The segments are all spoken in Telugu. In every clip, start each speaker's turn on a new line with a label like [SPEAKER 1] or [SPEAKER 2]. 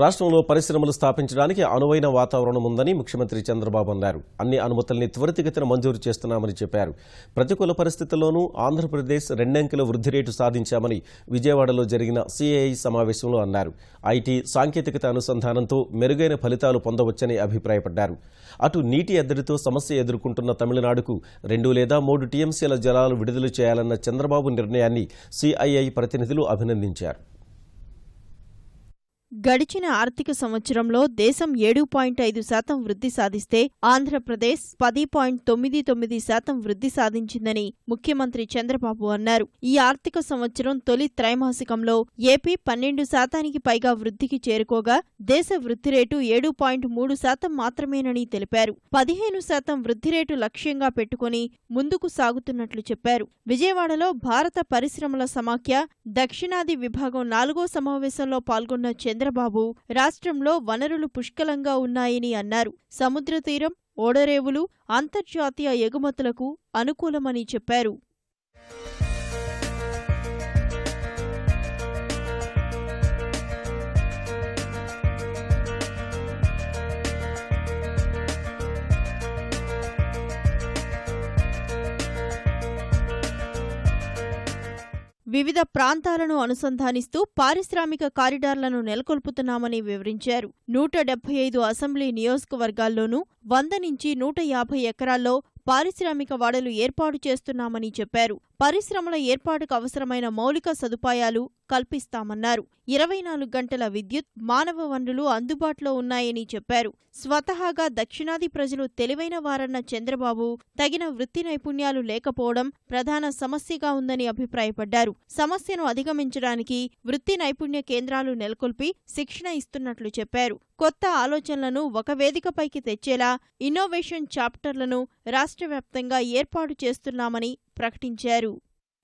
[SPEAKER 1] రాష్ట్రంలో పరిశ్రమలు స్థాపించడానికి అనువైన వాతావరణం ఉందని ముఖ్యమంత్రి చంద్రబాబు అన్నారు. అన్ని అనుమతుల్ని త్వరితగతిన మంజూరు చేస్తున్నామని చెప్పారు. ప్రతికూల పరిస్థితుల్లోనూ ఆంధ్రప్రదేశ్ 2 అంకెల వృద్ధి రేటు సాధించామని విజయవాడలో జరిగిన సిఐఐ సమావేశంలో అన్నారు. ఐటీ సాంకేతికత అనుసంధానంతో మెరుగైన ఫలితాలు పొందవచ్చని అభిప్రాయపడ్డారు. అటు నీటి ఎద్దడితో సమస్య ఎదుర్కొంటున్న తమిళనాడుకు 2 లేదా 3 టీఎంసీల జలాలు విడుదల చేయాలన్న చంద్రబాబు నిర్ణయాన్ని సిఐఐ ప్రతినిధులు అభినందించారు.
[SPEAKER 2] గడిచిన ఆర్థిక సంవత్సరంలో దేశం 7.5% వృద్ధి సాధిస్తే ఆంధ్రప్రదేశ్ 10.99% వృద్ధి సాధించిందని ముఖ్యమంత్రి చంద్రబాబు అన్నారు. ఈ ఆర్థిక సంవత్సరం తొలి త్రైమాసికంలో ఏపీ 12% పైగా వృద్ధికి చేరుకోగా దేశ వృద్ధి రేటు 7.3% మాత్రమేనని తెలిపారు. 15% వృద్ధి రేటు లక్ష్యంగా పెట్టుకుని ముందుకు సాగుతున్నట్లు చెప్పారు. విజయవాడలో భారత పరిశ్రమల సమాఖ్య దక్షిణాది విభాగం 4వ సమావేశంలో పాల్గొన్న చంద్రబాబు రాష్ట్రంలో వనరులు పుష్కలంగా ఉన్నాయని అన్నారు. సముద్ర తీరం, ఓడరేవులు అంతర్జాతీయ ఎగుమతులకు అనుకూలమని చెప్పారు. వివిధ ప్రాంతాలను అనుసంధానిస్తూ పారిశ్రామిక కారిడార్లను నెలకొల్పుతున్నామని వివరించారు. 175 అసెంబ్లీ నియోజకవర్గాల్లోనూ 100 నుంచి 150 ఎకరాల్లో పారిశ్రామిక వాడలు ఏర్పాటు చేస్తున్నామని చెప్పారు. పరిశ్రమల ఏర్పాటుకు అవసరమైన మౌలిక సదుపాయాలు కల్పిస్తామన్నారు. 24 గంటల విద్యుత్, మానవ వనరులు అందుబాటులో ఉన్నాయని చెప్పారు. స్వతహాగా దక్షిణాది ప్రజలు తెలివైన వారన్న చంద్రబాబు తగిన వృత్తి నైపుణ్యాలు లేకపోవడం ప్రధాన సమస్యగా ఉందని అభిప్రాయపడ్డారు. సమస్యను అధిగమించడానికి వృత్తి నైపుణ్య కేంద్రాలు నెలకొల్పి శిక్షణ ఇస్తున్నట్లు చెప్పారు. కొత్త ఆలోచనలను ఒక వేదికపైకి తెచ్చేలా ఇన్నోవేషన్ చాప్టర్లను రాష్ట్ర వ్యాప్తంగా ఏర్పాటు చేస్తున్నామని ప్రకటించారు.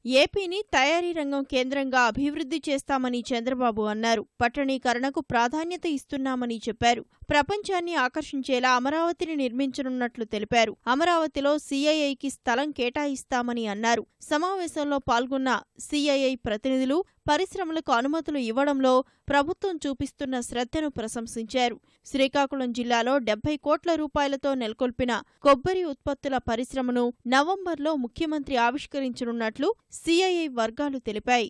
[SPEAKER 2] ఏపీని తయారీ రంగం కేంద్రంగా అభివృద్ధి చేస్తామని చంద్రబాబు అన్నారు. పట్టణీకరణకు ప్రాధాన్యత ఇస్తున్నామని చెప్పారు. ప్రపంచాన్ని ఆకర్షించేలా అమరావతిని నిర్మించనున్నట్లు తెలిపారు. అమరావతిలో సిఐఐకి స్థలం కేటాయిస్తామని అన్నారు. సమావేశంలో పాల్గొన్న సిఐఐ ప్రతినిధులు పరిశ్రమలకు అనుమతులు ఇవ్వడంలో ప్రభుత్వం చూపిస్తున్న శ్రద్ధను ప్రశంసించారు. శ్రీకాకుళం జిల్లాలో 70 కోట్ల రూపాయలతో నెలకొల్పిన కొబ్బరి ఉత్పత్తుల పరిశ్రమను నవంబర్లో ముఖ్యమంత్రి ఆవిష్కరించనున్నట్లు సిఐఐ వర్గాలు తెలిపాయి.